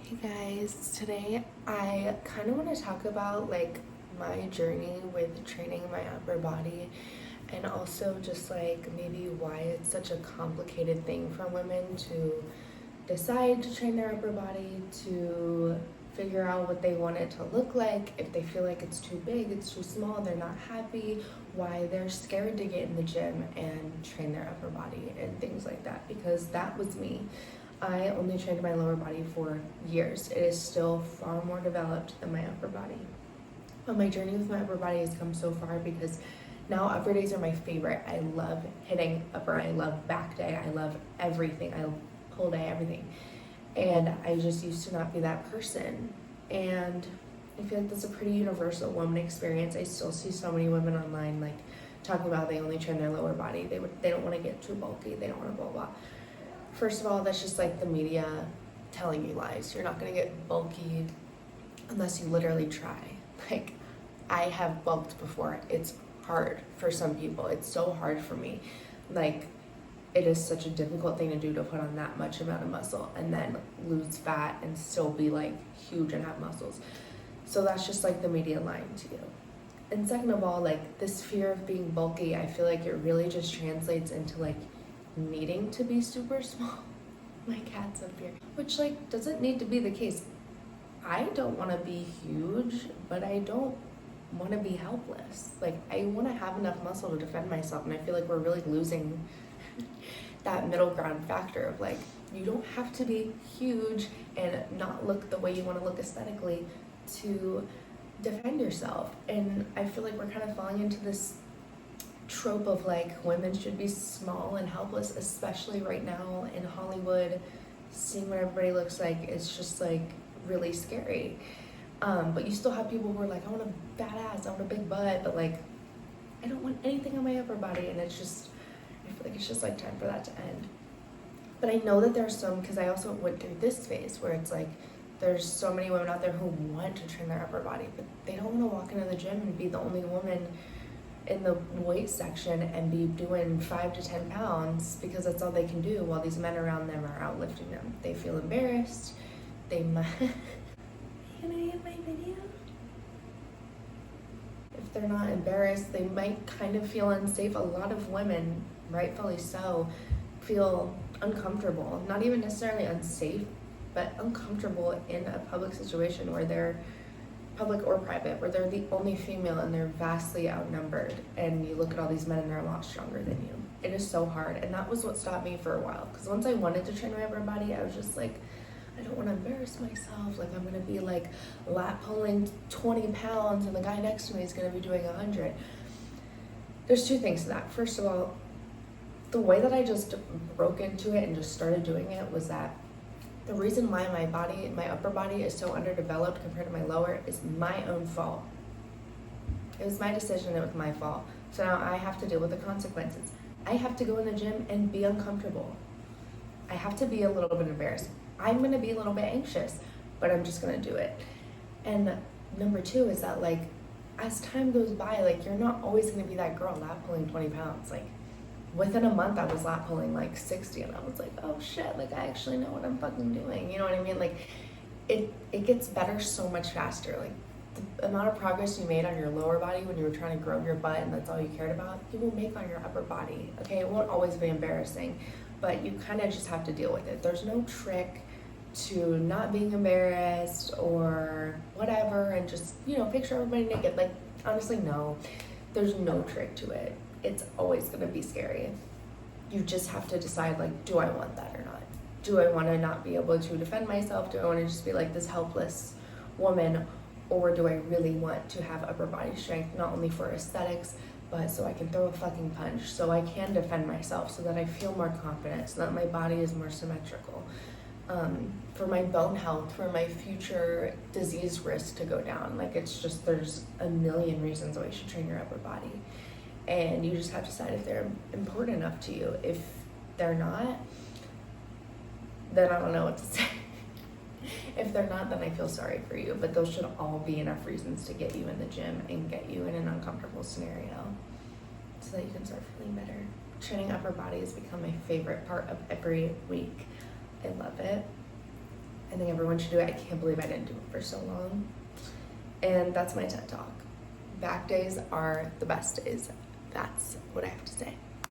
Hey guys, today I kind of want to talk about my journey with training my upper body and also just maybe why it's such a complicated thing for women to decide to train their upper body, to figure out what they want it to look like, if they feel like it's too big, it's too small, they're not happy, why they're scared to get in the gym and train their upper body and things like that, because that was me. I only trained my lower body for years. It is still far more developed than my upper body. But my journey with my upper body has come so far because now upper days are my favorite. I love hitting upper, I love back day, I love everything. I love pull day, everything. And I just used to not be that person. And I feel like that's a pretty universal woman experience. I still see so many women online talking about they only train their lower body. They don't want to get too bulky. They don't want to blah blah. First of all, that's just the media telling you lies. You're not gonna get bulky unless you literally try. I have bulked before. It's hard for some people. It's so hard for me. It is such a difficult thing to do, to put on that much amount of muscle and then lose fat and still be huge and have muscles. So that's just the media lying to you. And second of all, this fear of being bulky, I feel like it really just translates into needing to be super small. My cat's up here. Which doesn't need to be the case. I don't want to be huge, but I don't want to be helpless. I want to have enough muscle to defend myself, and I feel like we're really losing that middle ground factor of you don't have to be huge and not look the way you want to look aesthetically to defend yourself. And I feel like we're kind of falling into this trope of women should be small and helpless, especially right now in Hollywood. Seeing what everybody looks like is just really scary. But you still have people who are I want a badass, I want a big butt, but I don't want anything on my upper body. And it's just, I feel like it's just time for that to end. But I know that there's some, because I also went through this phase where it's there's so many women out there who want to train their upper body, but they don't want to walk into the gym and be the only woman in the weight section and be doing 5 to 10 pounds because that's all they can do while these men around them are outlifting them. They feel embarrassed. They might. Can I get my video? If they're not embarrassed, they might kind of feel unsafe. A lot of women, rightfully so, feel uncomfortable. Not even necessarily unsafe, but uncomfortable in a public situation where they're public or private, where they're the only female and they're vastly outnumbered, and you look at all these men and they're a lot stronger than you. It is so hard, and that was what stopped me for a while, because once I wanted to train my upper body, I was just I don't want to embarrass myself. I'm gonna be lat pulling 20 pounds and the guy next to me is gonna be doing 100. There's two things to that. First of all, the way that I just broke into it and just started doing it was that the reason why my upper body is so underdeveloped compared to my lower is my own fault. It was my decision, it was my fault. So now I have to deal with the consequences. I have to go in the gym and be uncomfortable. I have to be a little bit embarrassed. I'm gonna be a little bit anxious, but I'm just gonna do it. And number two is that as time goes by, you're not always gonna be that girl lat pulling 20 pounds. Within a month, I was lat pulling 60, and I was oh shit, I actually know what I'm fucking doing. You know what I mean? It gets better so much faster. The amount of progress you made on your lower body when you were trying to grow your butt and that's all you cared about, you will make on your upper body. Okay, it won't always be embarrassing, but you kind of just have to deal with it. There's no trick to not being embarrassed or whatever, and just picture everybody naked. Honestly, no, there's no trick to it. It's always going to be scary. You just have to decide, do I want that or not? Do I want to not be able to defend myself? Do I want to just be this helpless woman? Or do I really want to have upper body strength, not only for aesthetics, but so I can throw a fucking punch, so I can defend myself, so that I feel more confident, so that my body is more symmetrical. For my bone health, for my future disease risk to go down. It's just, there's a million reasons why you should train your upper body. And you just have to decide if they're important enough to you. If they're not, then I don't know what to say. If they're not, then I feel sorry for you. But those should all be enough reasons to get you in the gym and get you in an uncomfortable scenario so that you can start feeling better. Training upper body has become my favorite part of every week. I love it. I think everyone should do it. I can't believe I didn't do it for so long. And that's my TED Talk. Back days are the best days. That's what I have to say.